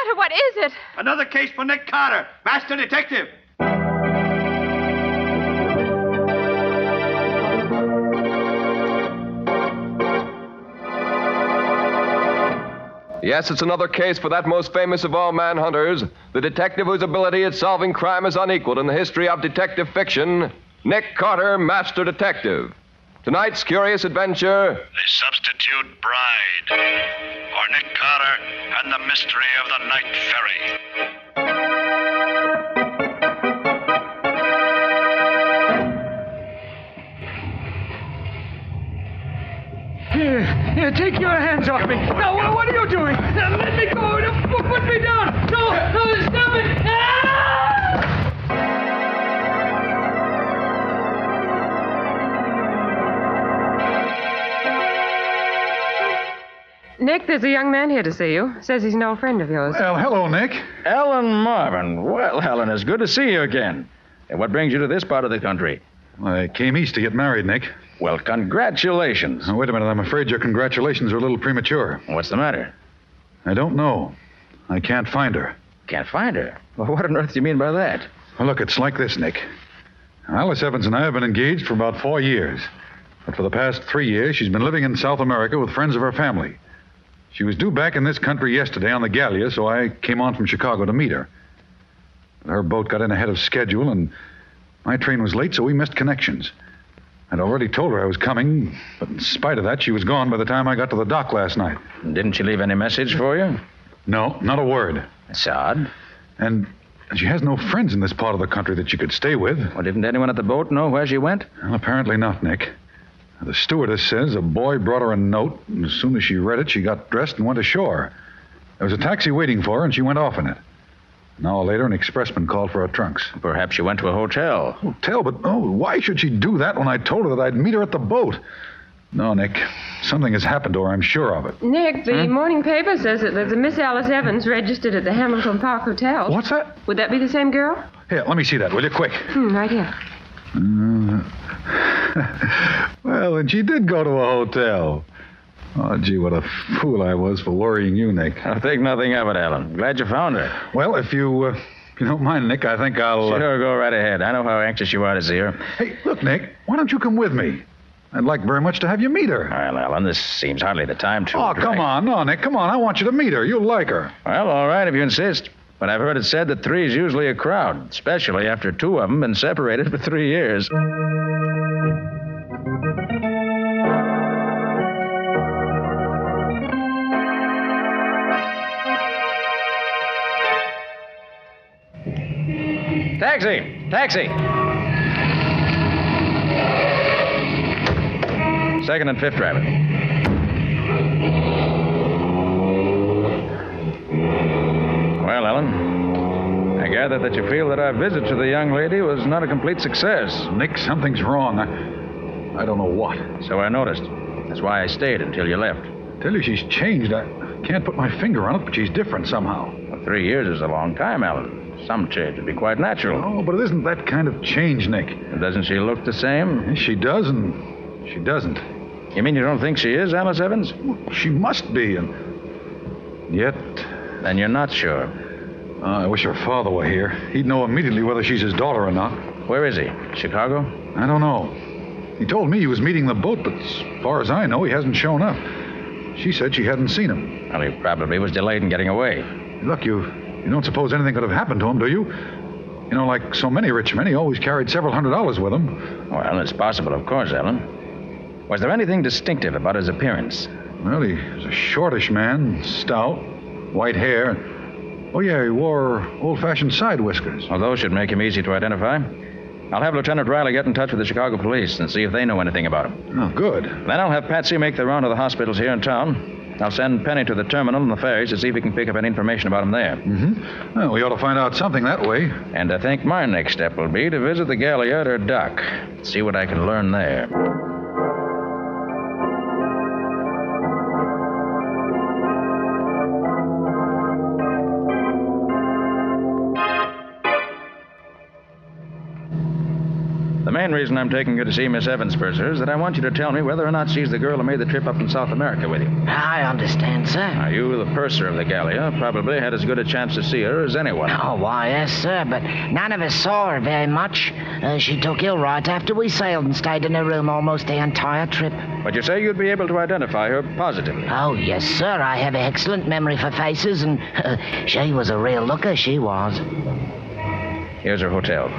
matter? What is it? Another case for Nick Carter, Master Detective. Yes, it's another case for that most famous of all manhunters, the detective whose ability at solving crime is unequaled in the history of detective fiction, Nick Carter, Master Detective. Tonight's curious adventure... The Substitute Bride, or Nick Carter and the Mystery of the Night Ferry. Here, take your hands off me. Now, what are you doing? Let me go. Put me down. No, stop it. Nick, there's a young man here to see you. Says he's an old friend of yours. Well, hello, Nick. Ellen Marvin. Well, Helen, it's good to see you again. And what brings you to this part of the country? I came east to get married, Nick. Well, congratulations. Now, wait a minute. I'm afraid your congratulations are a little premature. What's the matter? I don't know. I can't find her. Can't find her? Well, what on earth do you mean by that? Well, look, it's like this, Nick. Alice Evans and I have been engaged for about 4 years. But for the past 3 years, she's been living in South America with friends of her family. She was due back in this country yesterday on the Gallia, so I came on from Chicago to meet her. But her boat got in ahead of schedule, and my train was late, so we missed connections. I'd already told her I was coming, but in spite of that, she was gone by the time I got to the dock last night. Didn't she leave any message for you? No, not a word. That's odd. And she has no friends in this part of the country that she could stay with. Well, didn't anyone at the boat know where she went? Well, apparently not, Nick. The stewardess says a boy brought her a note, and as soon as she read it, she got dressed and went ashore. There was a taxi waiting for her, and she went off in it. An hour later, an expressman called for her trunks. Perhaps she went to a hotel. Hotel? But, why should she do that when I told her that I'd meet her at the boat? No, Nick. Something has happened to her, I'm sure of it. Nick, the morning paper says that there's a Miss Alice Evans registered at the Hamilton Park Hotel. What's that? Would that be the same girl? Here, let me see that, will you? Quick. Right here. Well, and she did go to a hotel. Oh, gee, what a fool I was for worrying you, Nick. I'll think nothing of it, Alan. Glad you found her. Well, if you don't mind, Nick, I think I'll... Sure, go right ahead. I know how anxious you are to see her. Hey, look, Nick, why don't you come with me? I'd like very much to have you meet her. Well, Alan, this seems hardly the time to... Oh, come on. No, Nick, come on. I want you to meet her. You'll like her. Well, all right, if you insist. But I've heard it said that three's usually a crowd, especially after two of them been separated for 3 years. Taxi! Taxi! Second and fifth driver. Well, Ellen, I gather that you feel that our visit to the young lady was not a complete success. Nick, something's wrong. I don't know what. So I noticed. That's why I stayed until you left. I tell you, she's changed. I can't put my finger on it, but she's different somehow. Well, 3 years is a long time, Alan. Some change would be quite natural. Oh, but it isn't that kind of change, Nick. Doesn't she look the same? She does, and she doesn't. You mean you don't think she is Alice Evans? She must be, and yet... Then you're not sure. I wish her father were here. He'd know immediately whether she's his daughter or not. Where is he? Chicago? I don't know. He told me he was meeting the boat, but as far as I know, he hasn't shown up. She said she hadn't seen him. Well, he probably was delayed in getting away. Look, you don't suppose anything could have happened to him, do you? You know, like so many rich men, he always carried several $100s with him. Well, it's possible, of course, Ellen. Was there anything distinctive about his appearance? Well, he was a shortish man, stout, white hair. Oh, yeah, he wore old-fashioned side whiskers. Well, those should make him easy to identify. I'll have Lieutenant Riley get in touch with the Chicago police and see if they know anything about him. Oh, good. Then I'll have Patsy make the round of the hospitals here in town. I'll send Penny to the terminal and the ferries to see if we can pick up any information about him there. Mm-hmm. Well, we ought to find out something that way. And I think my next step will be to visit the Gallia at her dock. See what I can learn there. The main reason I'm taking you to see Miss Evans, Purser, is that I want you to tell me whether or not she's the girl who made the trip up in South America with you. I understand, sir. Now, you, the purser of the Gallia, probably had as good a chance to see her as anyone. Oh, why, yes, sir, but none of us saw her very much. She took ill right after we sailed and stayed in her room almost the entire trip. But you say you'd be able to identify her positively. Oh, yes, sir. I have an excellent memory for faces, and she was a real looker, she was. Here's her hotel.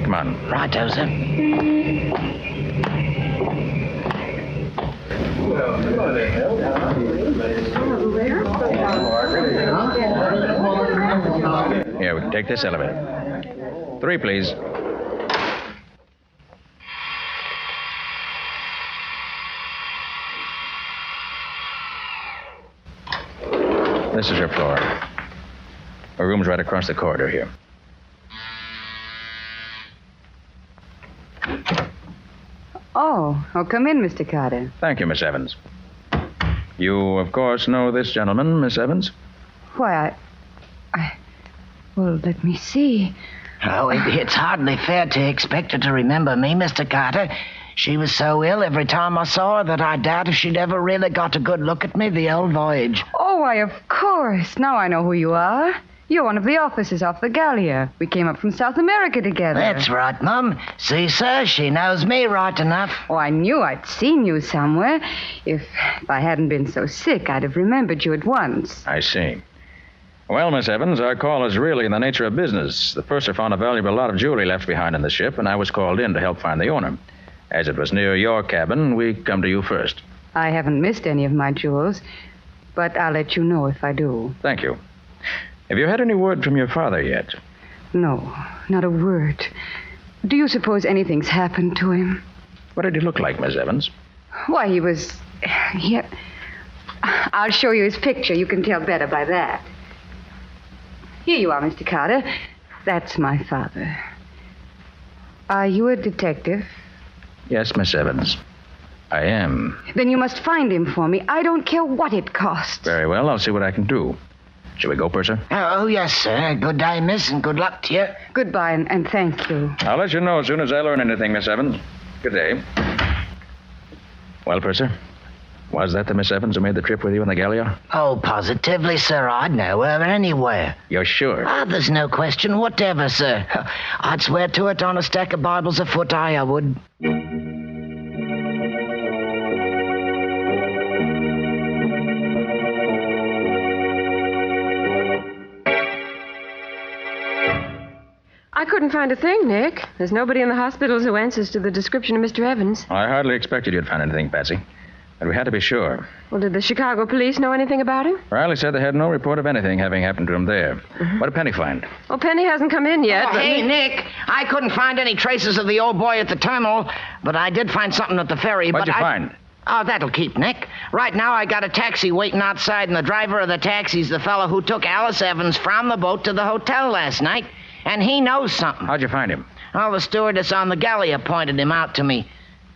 Come on. Righto, sir. Here, we can take this elevator. 3, please. This is her floor. Her room's right across the corridor here. Oh, come in, Mr. Carter. Thank you, Miss Evans. You, of course, know this gentleman, Miss Evans? Why, well, let me see. Oh, it's hardly fair to expect her to remember me, Mr. Carter. She was so ill every time I saw her that I doubt if she'd ever really got a good look at me the old voyage. Oh, why, of course. Now I know who you are. You're one of the officers off the Gallia. We came up from South America together. That's right, Mum. See, sir, she knows me right enough. Oh, I knew I'd seen you somewhere. If I hadn't been so sick, I'd have remembered you at once. I see. Well, Miss Evans, our call is really in the nature of business. The purser found a valuable lot of jewelry left behind in the ship, and I was called in to help find the owner. As it was near your cabin, we come to you first. I haven't missed any of my jewels, but I'll let you know if I do. Thank you. Have you had any word from your father yet? No, not a word. Do you suppose anything's happened to him? What did he look like, Miss Evans? Why, he was... I'll show you his picture. You can tell better by that. Here you are, Mr. Carter. That's my father. Are you a detective? Yes, Miss Evans. I am. Then you must find him for me. I don't care what it costs. Very well, I'll see what I can do. Shall we go, Purser? Oh, yes, sir. Good day, miss, and good luck to you. Goodbye, and thank you. I'll let you know as soon as I learn anything, Miss Evans. Good day. Well, Purser, was that the Miss Evans who made the trip with you in the Gallia? Oh, positively, sir. I'd know her anywhere. You're sure? There's no question whatever, sir. I'd swear to it on a stack of Bibles a foot high, I would. I couldn't find a thing, Nick. There's nobody in the hospitals who answers to the description of Mr. Evans. I hardly expected you'd find anything, Patsy. But we had to be sure. Well, did the Chicago police know anything about him? Riley said they had no report of anything having happened to him there. What did Penny find? Well, Penny hasn't come in yet. Oh, hey, Nick, I couldn't find any traces of the old boy at the terminal, but I did find something at the ferry. What'd you find? Oh, that'll keep, Nick. Right now, I got a taxi waiting outside, and the driver of the taxi's the fellow who took Alice Evans from the boat to the hotel last night. And he knows something. How'd you find him? Oh, the stewardess on the Gallia pointed him out to me.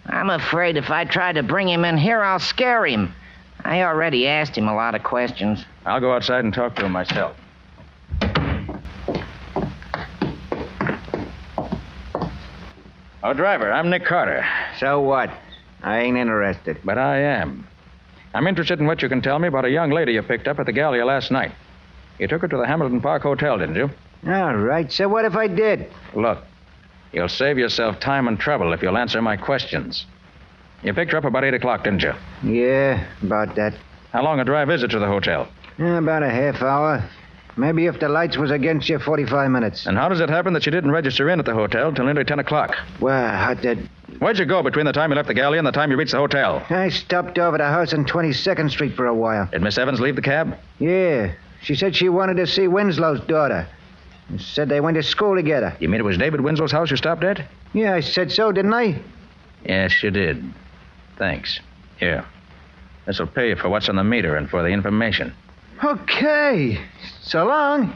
I'm afraid if I try to bring him in here, I'll scare him. I already asked him a lot of questions. I'll go outside and talk to him myself. Oh, driver, I'm Nick Carter. So what? I ain't interested. But I am. I'm interested in what you can tell me about a young lady you picked up at the Gallia last night. You took her to the Hamilton Park Hotel, didn't you? All right, so what if I did? Look, you'll save yourself time and trouble if you'll answer my questions. You picked her up about 8 o'clock, didn't you? Yeah, about that. How long a drive is it to the hotel? About a half hour. Maybe if the lights was against you, 45 minutes. And how does it happen that you didn't register in at the hotel till nearly 10 o'clock? Well, I did. Where'd you go between the time you left the Gallia and the time you reached the hotel? I stopped over the house on 22nd Street for a while. Did Miss Evans leave the cab? Yeah. She said she wanted to see Winslow's daughter. Said they went to school together. You mean it was David Winslow's house you stopped at? Yeah, I said so, didn't I? Yes, you did. Thanks. Here. This'll pay you for what's on the meter and for the information. Okay. So long.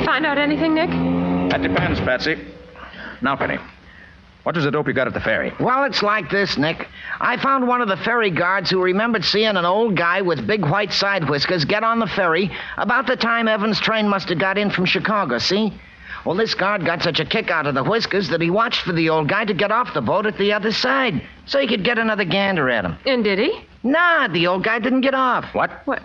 Find out anything, Nick? That depends, Patsy. Now, Penny, what was the dope you got at the ferry? Well, it's like this, Nick. I found one of the ferry guards who remembered seeing an old guy with big white side whiskers get on the ferry about the time Evans' train must have got in from Chicago, see? Well, this guard got such a kick out of the whiskers that he watched for the old guy to get off the boat at the other side so he could get another gander at him. And did he? Nah, the old guy didn't get off. What? What?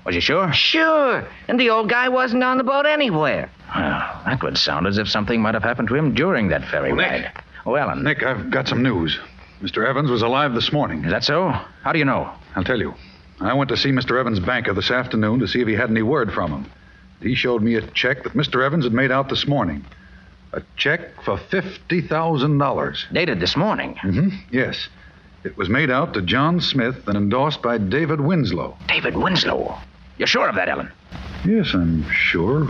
Was you sure? Sure. And the old guy wasn't on the boat anywhere. Well, that would sound as if something might have happened to him during that ferry ride. Oh, Ellen. Nick, I've got some news. Mr. Evans was alive this morning. Is that so? How do you know? I'll tell you. I went to see Mr. Evans' banker this afternoon to see if he had any word from him. He showed me a check that Mr. Evans had made out this morning. A check for $50,000. Dated this morning? Mm-hmm. Yes. It was made out to John Smith and endorsed by David Winslow. David Winslow? You're sure of that, Ellen? Yes, I'm sure.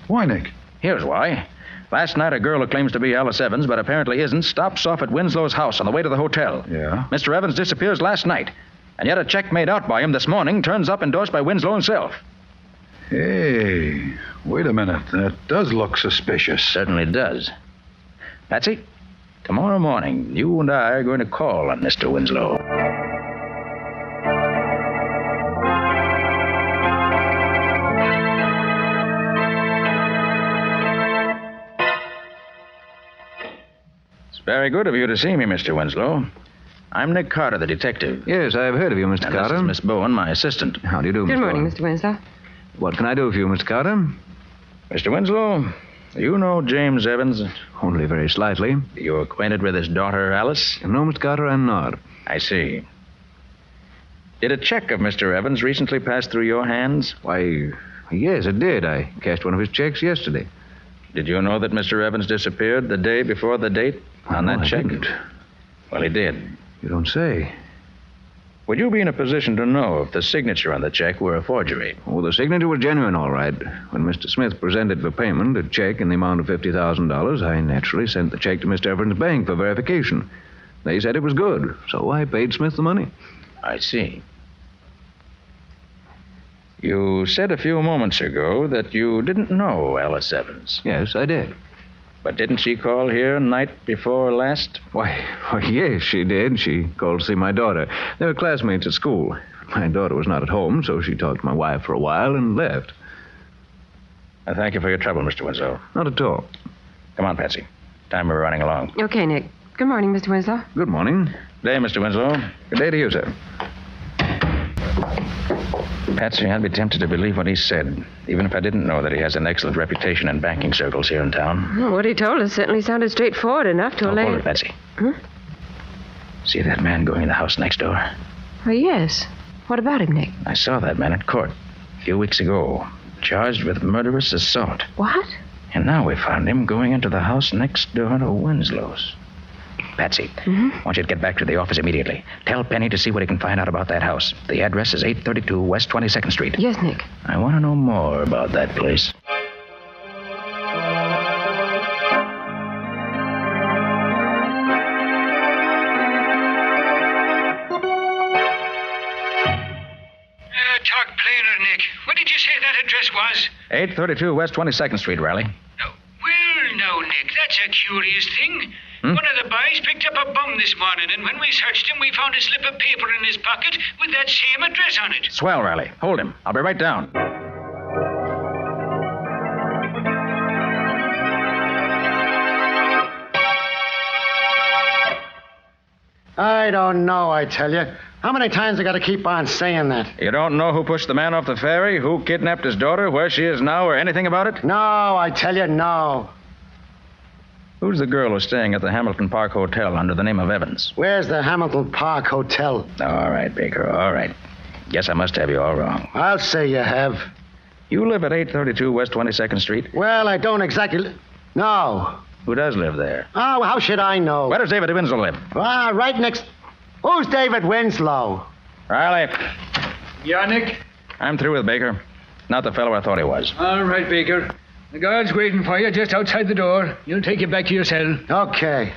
Why, Nick? Here's why. Last night, a girl who claims to be Alice Evans, but apparently isn't, stops off at Winslow's house on the way to the hotel. Yeah? Mr. Evans disappears last night, and yet a check made out by him this morning turns up endorsed by Winslow himself. Hey, wait a minute. That does look suspicious. Certainly does. Patsy, tomorrow morning, you and I are going to call on Mr. Winslow. It's very good of you to see me, Mr. Winslow. I'm Nick Carter, the detective. Yes, I've heard of you, Mr. And Carter. this is Miss Bowen, my assistant. How do you do, Good Miss morning, Bowen? Mr. Winslow. What can I do for you, Mr. Carter? Mr. Winslow, you know James Evans? Only very slightly. You acquainted with his daughter, Alice? No, Mr. Carter, I'm not. I see. Did a check of Mr. Evans recently pass through your hands? Why, yes, it did. I cashed one of his checks yesterday. Did you know that Mr. Evans disappeared the day before the date on that I check? didn't. Well, he did. You don't say. Would you be in a position to know if the signature on the check were a forgery? Oh, the signature was genuine, all right. When Mr. Smith presented for payment a check in the amount of $50,000, I naturally sent the check to Mr. Evans' bank for verification. They said it was good, so I paid Smith the money. I see. You said a few moments ago that you didn't know Alice Evans. Yes, I did. But didn't she call here night before last? Why, yes, she did. She called to see my daughter. They were classmates at school. My daughter was not at home, so she talked to my wife for a while and left. I thank you for your trouble, Mr. Winslow. Not at all. Come on, Patsy. Time we're running along. Okay, Nick. Good morning, Mr. Winslow. Good morning. Good day, Mr. Winslow. Good day to you, sir. Patsy, I'd be tempted to believe what he said, even if I didn't know that he has an excellent reputation in banking circles here in town. Well, what he told us certainly sounded straightforward enough to allay... Hold it, Patsy. Huh? See that man going in the house next door? Oh, yes. What about him, Nick? I saw that man at court a few weeks ago, charged with murderous assault. What? And now we found him going into the house next door to Winslow's. Patsy, I want you to get back to the office immediately. Tell Penny to see what he can find out about that house. The address is 832 West 22nd Street. Yes, Nick. I want to know more about that place. Talk plainer, Nick. What did you say that address was? 832 West 22nd Street, Riley. Well, now, Nick, that's a curious thing. One of the boys picked up a bum this morning, and when we searched him, we found a slip of paper in his pocket with that same address on it. Swell, Riley. Hold him. I'll be right down. I don't know, I tell you. How many times I got to keep on saying that? You don't know who pushed the man off the ferry, who kidnapped his daughter, where she is now, or anything about it? No, I tell you, no. Who's the girl who's staying at the Hamilton Park Hotel under the name of Evans? Where's the Hamilton Park Hotel? All right, Baker, all right. Guess I must have you all wrong. I'll say you have. You live at 832 West 22nd Street? Well, I don't exactly... No. Who does live there? Oh, how should I know? Where does David Winslow live? Right next... Who's David Winslow? Riley. Yeah, Nick? I'm through with Baker. Not the fellow I thought he was. All right, Baker. The guard's waiting for you just outside the door. He'll take you back to your cell. Okay.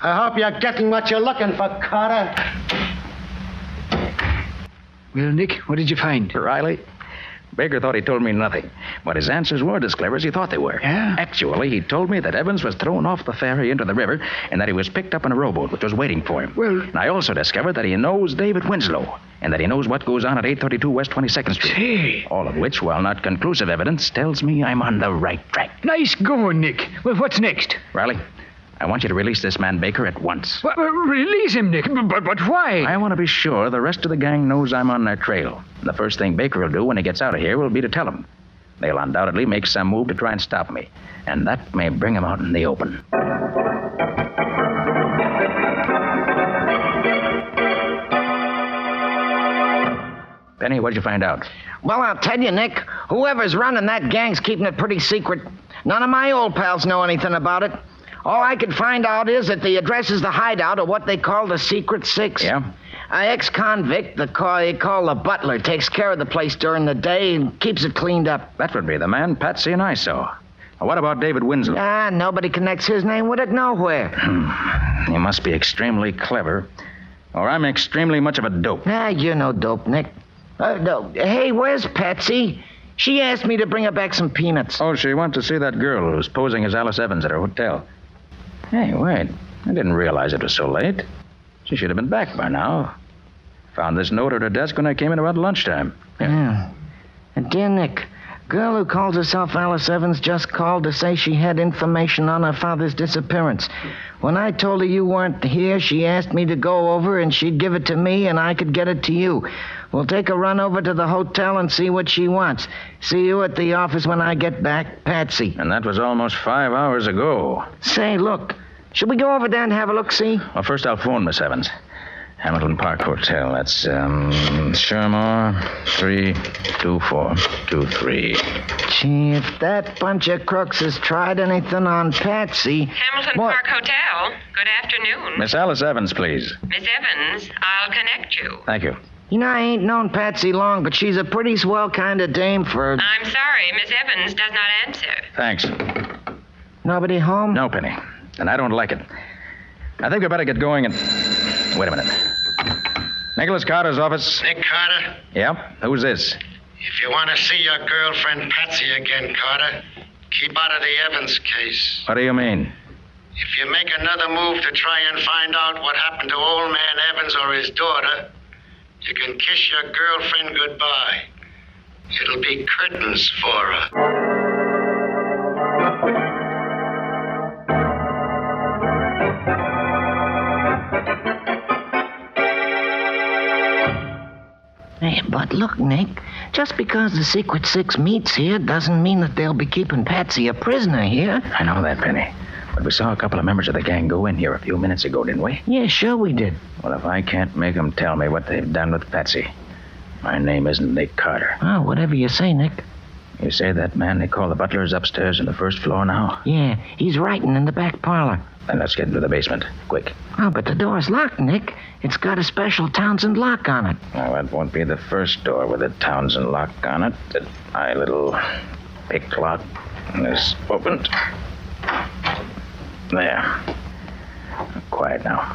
I hope you're getting what you're looking for, Carter. Well, Nick, what did you find? Riley, Baker thought he told me nothing, but his answers weren't as clever as he thought they were. Yeah? Actually, he told me that Evans was thrown off the ferry into the river and that he was picked up in a rowboat which was waiting for him. Well... And I also discovered that he knows David Winslow and that he knows what goes on at 832 West 22nd Street. Hey. All of which, while not conclusive evidence, tells me I'm on the right track. Nice going, Nick. Well, what's next? Riley, I want you to release this man Baker at once. Well, release him, Nick. But why? I want to be sure the rest of the gang knows I'm on their trail. The first thing Baker will do when he gets out of here will be to tell them. They'll undoubtedly make some move to try and stop me, and that may bring him out in the open. Penny, what'd you find out? Well, I'll tell you, Nick. Whoever's running that gang's keeping it pretty secret. None of my old pals know anything about it. All I could find out is that the address is the hideout, or what they call the Secret Six. Yeah? An ex-convict, they call the butler, takes care of the place during the day and keeps it cleaned up. That would be the man Patsy and I saw. What about David Winslow? Nobody connects his name with it nowhere. He must be extremely clever, or I'm extremely much of a dope. You're no dope, Nick. No. Hey, where's Patsy? She asked me to bring her back some peanuts. Oh, she went to see that girl who was posing as Alice Evans at her hotel. Hey, wait. I didn't realize it was so late. She should have been back by now. Found this note at her desk when I came in about lunchtime. Yeah. And dear Nick, girl who calls herself Alice Evans just called to say she had information on her father's disappearance. When I told her you weren't here, she asked me to go over and she'd give it to me and I could get it to you. We'll take a run over to the hotel and see what she wants. See you at the office when I get back, Patsy. And that was almost 5 hours ago. Say, look, should we go over there and have a look-see? Well, first I'll phone Miss Evans. Hamilton Park Hotel. That's, Shermore 32423. Gee, if that bunch of crooks has tried anything on Patsy... Hamilton Park Hotel. Good afternoon. Miss Alice Evans, please. Miss Evans, I'll connect you. Thank you. You know, I ain't known Patsy long, but she's a pretty swell kind of dame for... I'm sorry, Miss Evans does not answer. Thanks. Nobody home? No, Penny. And I don't like it. I think we better get going and... Wait a minute. Nicholas Carter's office. Nick Carter? Yep. Who's this? If you want to see your girlfriend Patsy again, Carter, keep out of the Evans case. What do you mean? If you make another move to try and find out what happened to old man Evans or his daughter, you can kiss your girlfriend goodbye. It'll be curtains for her. Hey, but look, Nick, just because the Secret Six meets here doesn't mean that they'll be keeping Patsy a prisoner here. I know that, Penny. But we saw a couple of members of the gang go in here a few minutes ago, didn't we? Yeah, sure we did. Well, if I can't make them tell me what they've done with Patsy, my name isn't Nick Carter. Oh, whatever you say, Nick. You say that man they call the butler is upstairs on the first floor now? Yeah, he's writing in the back parlor. Then let's get into the basement, quick. Oh, but the door's locked, Nick. It's got a special Townsend lock on it. Well, that won't be the first door with a Townsend lock on it. My little pick lock is opened. There. Quiet now.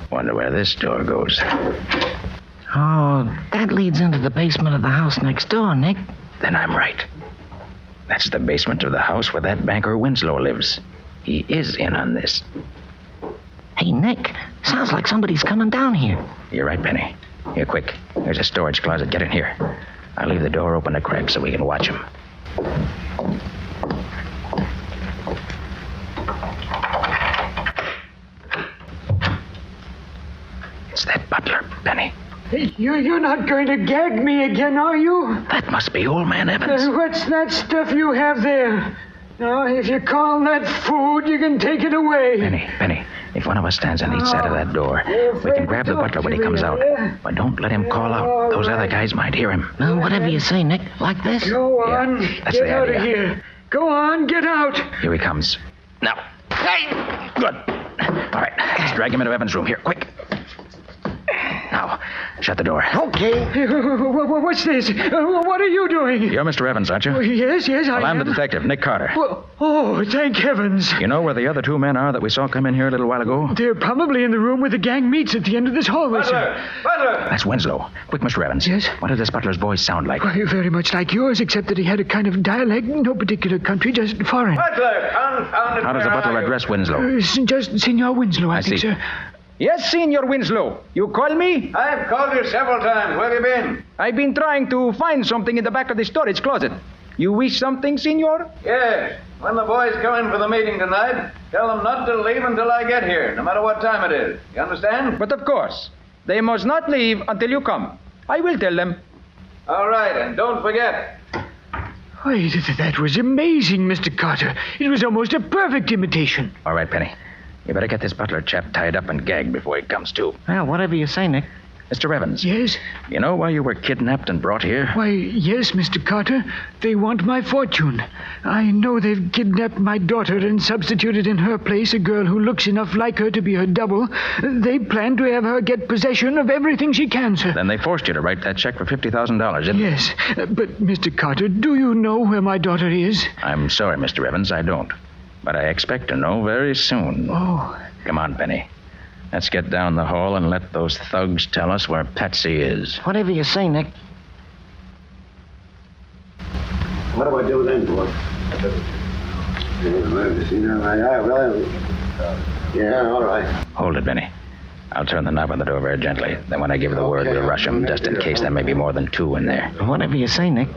Wonder where this door goes. Oh, that leads into the basement of the house next door, Nick. Then I'm right. That's the basement of the house where that banker Winslow lives. He is in on this. Hey, Nick, sounds like somebody's coming down here. You're right, Penny. Here, quick. There's a storage closet. Get in here. I'll leave the door open a crack so we can watch him. It's that butler, Penny. You're not going to gag me again, are you? That must be old man Evans. What's that stuff you have there? Now, if you call that food, you can take it away. Penny, if one of us stands on each side of that door, we can grab the butler when he comes out. But don't let him call out. Those other guys might hear him. Well, whatever you say, Nick. Like this? Go on. That's Get the out idea. of here. Go on, get out. Here he comes. Now. Hey! Good. All right, let's drag him into Evans' room. Here, quick. Now, shut the door. Okay. What's this? What are you doing? You're Mr. Evans, aren't you? Yes, I Well, I'm am. the detective, Nick Carter. Oh, thank heavens. You know where the other two men are that we saw come in here a little while ago? They're probably in the room where the gang meets at the end of this hallway, sir. Butler! That's Winslow. Quick, Mr. Evans. Yes? What did this butler's voice sound like? Why, very much like yours, except that he had a kind of dialect, no particular country, just foreign. Butler! Confound it. How does the butler address Winslow? Just Senor Winslow, I think, see. sir. Yes, Senor Winslow. You called me? I've called you several times. Where have you been? I've been trying to find something in the back of the storage closet. You wish something, Senor? Yes. When the boys come in for the meeting tonight, tell them not to leave until I get here, no matter what time it is. You understand? But of course. They must not leave until you come. I will tell them. All right, and don't forget. Why, that was amazing, Mr. Carter. It was almost a perfect imitation. All right, Penny. You better get this butler chap tied up and gagged before he comes to. Well, whatever you say, Nick. Mr. Evans. Yes? You know why you were kidnapped and brought here? Why, yes, Mr. Carter. They want my fortune. I know they've kidnapped my daughter and substituted in her place a girl who looks enough like her to be her double. They plan to have her get possession of everything she can, sir. Then they forced you to write that check for $50,000, didn't they? Yes, but, Mr. Carter, do you know where my daughter is? I'm sorry, Mr. Evans, I don't. But I expect to know very soon. Oh. Come on, Penny. Let's get down the hall and let those thugs tell us where Patsy is. Whatever you say, Nick. What do I do then, boy? Yeah, all right. Hold it, Benny. I'll turn the knob on the door very gently. Then when I give the word, we'll rush them, just in case there may be more than two in there. Whatever you say, Nick.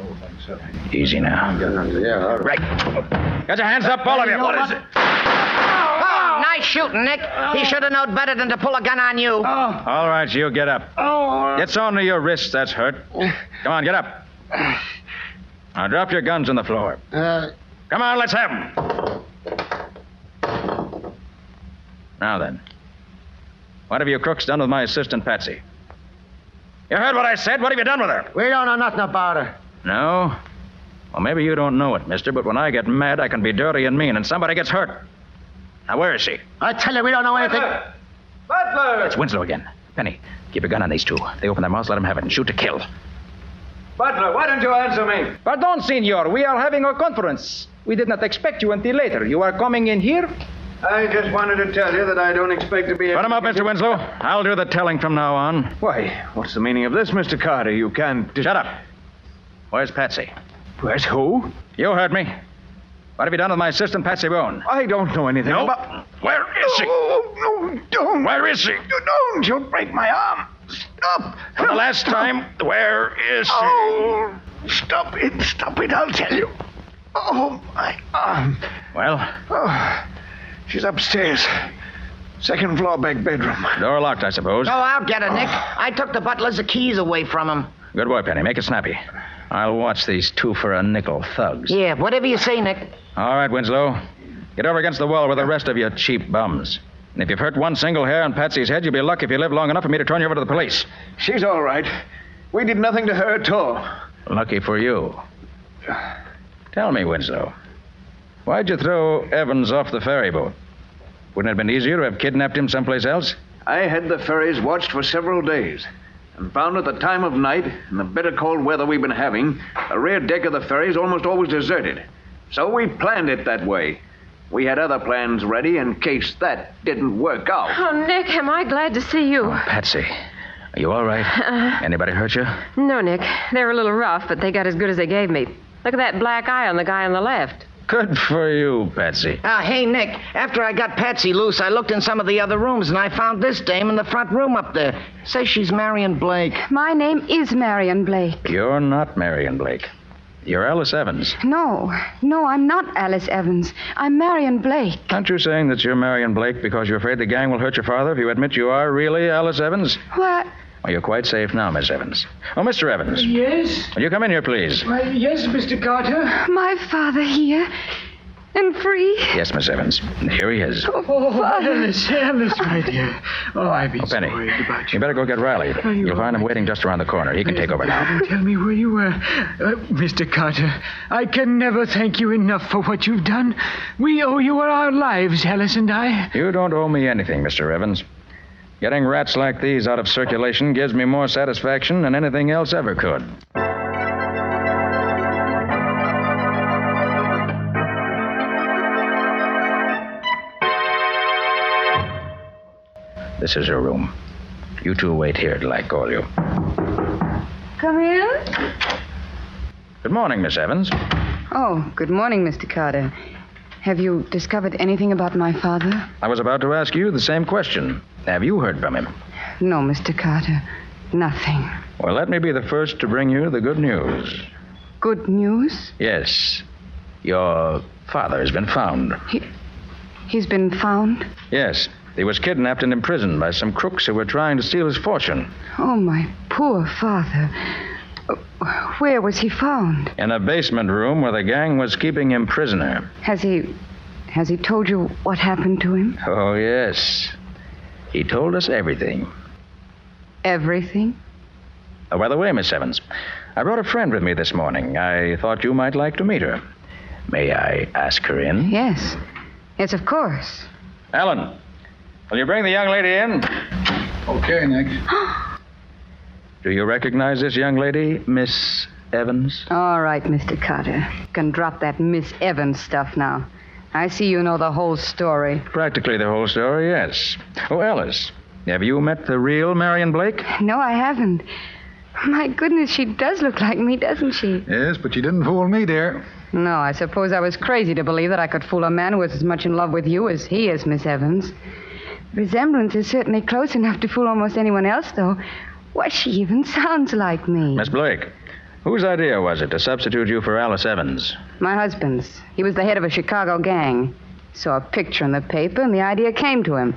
Easy now. Yeah, all right. Right. Get your hands up, all of you. What is it? Oh, nice shooting, Nick. He should have known better than to pull a gun on you. All right, you get up. Get sewn to your wrists, that's hurt. Come on, get up. Now drop your guns on the floor. Come on, let's have them. Now then. What have you crooks done with my assistant, Patsy? You heard what I said. What have you done with her? We don't know nothing about her. No? Well, maybe you don't know it, mister, but when I get mad, I can be dirty and mean, and somebody gets hurt. Now, where is she? I tell you, we don't know anything. Butler! It's Winslow again. Penny, keep your gun on these two. They open their mouths, let them have it, and shoot to kill. Butler, why don't you answer me? Pardon, Senor. We are having a conference. We did not expect you until later. You are coming in here? I just wanted to tell you that I don't expect to be able Put him up, Mr. Winslow. I'll do the telling from now on. Why, what's the meaning of this, Mr. Carter? You can't... Shut up. Where's Patsy? Where's who? You heard me. What have you done with my assistant, Patsy Boone? I don't know anything No. about... Where is she? No, don't. Where is she? You don't. You'll break my arm. Stop. For the last time, where is she? Oh, stop it, I'll tell you. Oh, my arm. Well? Oh, she's upstairs. Second floor back bedroom. Door locked, I suppose. Oh, I'll get her, Nick. I took the butler's keys away from him. Good boy, Penny. Make it snappy. I'll watch these two for a nickel thugs. Yeah, whatever you say, Nick. All right, Winslow. Get over against the wall with the rest of you cheap bums. And if you've hurt one single hair on Patsy's head, you'll be lucky if you live long enough for me to turn you over to the police. She's all right. We did nothing to her at all. Lucky for you. Tell me, Winslow, why'd you throw Evans off the ferry boat? Wouldn't it have been easier to have kidnapped him someplace else? I had the ferries watched for several days and found at the time of night, in the bitter cold weather we've been having, the rear deck of the ferry's almost always deserted. So we planned it that way. We had other plans ready in case that didn't work out. Oh, Nick, am I glad to see you. Patsy, are you all right? Anybody hurt you? No, Nick. They were a little rough, but they got as good as they gave me. Look at that black eye on the guy on the left. Good for you, Patsy. Hey, Nick, after I got Patsy loose, I looked in some of the other rooms, and I found this dame in the front room up there. Says she's Marion Blake. My name is Marion Blake. You're not Marion Blake. You're Alice Evans. No, I'm not Alice Evans. I'm Marion Blake. Aren't you saying that you're Marion Blake because you're afraid the gang will hurt your father if you admit you are really Alice Evans? What? Well, you're quite safe now, Miss Evans. Oh, Mr. Evans. Yes? Will you come in here, please? Why, yes, Mr. Carter. My father here. And free. Yes, Miss Evans. Here he is. Oh, Alice, my dear. Oh, I've been so Penny, worried about you. you better go get Riley. You'll find him waiting just around the corner. He can take over now. Tell me where you were. Mr. Carter, I can never thank you enough for what you've done. We owe you our lives, Alice and I. You don't owe me anything, Mr. Evans. Getting rats like these out of circulation gives me more satisfaction than anything else ever could. This is her room. You two wait here till I call you. Come in. Good morning, Miss Evans. Oh, good morning, Mr. Carter. Have you discovered anything about my father? I was about to ask you the same question. Have you heard from him? No, Mr. Carter. Nothing. Well, let me be the first to bring you the good news. Good news? Yes. Your father has been found. He's been found? Yes. He was kidnapped and imprisoned by some crooks who were trying to steal his fortune. Oh, my poor father. Where was he found? In a basement room where the gang was keeping him prisoner. Has he told you what happened to him? Oh, yes. He told us everything. Everything? Oh, by the way, Miss Evans, I brought a friend with me this morning. I thought you might like to meet her. May I ask her in? Yes. Yes, of course. Alan, will you bring the young lady in? Okay, Nick. Do you recognize this young lady, Miss Evans? All right, Mr. Carter. You can drop that Miss Evans stuff now. I see you know the whole story. Practically the whole story, yes. Oh, Alice, have you met the real Marion Blake? No, I haven't. My goodness, she does look like me, doesn't she? Yes, but you didn't fool me, dear. No, I suppose I was crazy to believe that I could fool a man who was as much in love with you as he is, Miss Evans. The resemblance is certainly close enough to fool almost anyone else, though. Why, she even sounds like me. Miss Blake, whose idea was it to substitute you for Alice Evans? My husband's. He was the head of a Chicago gang. Saw a picture in the paper, and the idea came to him.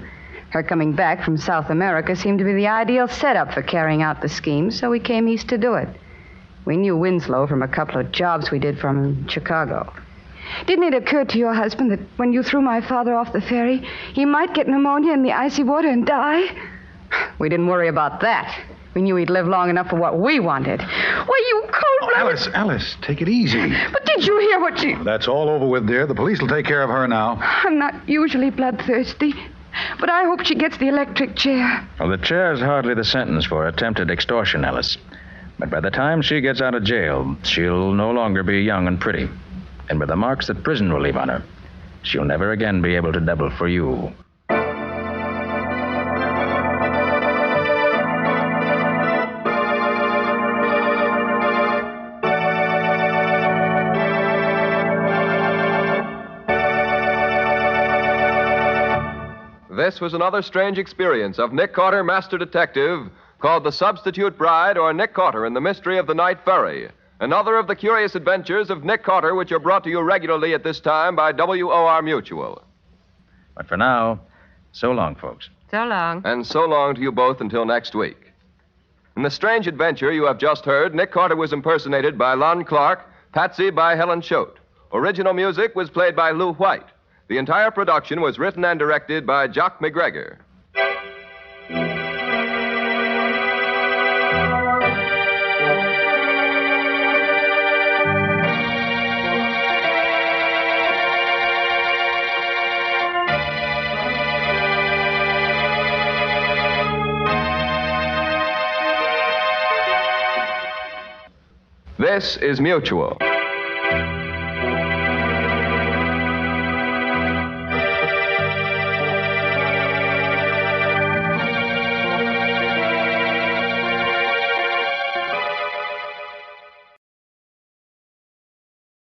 Her coming back from South America seemed to be the ideal setup for carrying out the scheme, so we came east to do it. We knew Winslow from a couple of jobs we did for him in Chicago. Didn't it occur to your husband that when you threw my father off the ferry, he might get pneumonia in the icy water and die? We didn't worry about that. We knew he'd live long enough for what we wanted. Why, you cold-blooded... Alice, take it easy. But did you hear what she... That's all over with, dear. The police will take care of her now. I'm not usually bloodthirsty, but I hope she gets the electric chair. Well, the chair's hardly the sentence for attempted extortion, Alice. But by the time she gets out of jail, she'll no longer be young and pretty. And with the marks that prison will leave on her, she'll never again be able to double for you. This was another strange experience of Nick Carter, Master Detective, called The Substitute Bride, or Nick Carter and the Mystery of the Night Ferry. Another of the curious adventures of Nick Carter, which are brought to you regularly at this time by WOR Mutual. But for now, so long, folks. So long. And so long to you both until next week. In the strange adventure you have just heard, Nick Carter was impersonated by Lon Clark, Patsy by Helen Choate. Original music was played by Lou White. The entire production was written and directed by Jock McGregor. This is Mutual.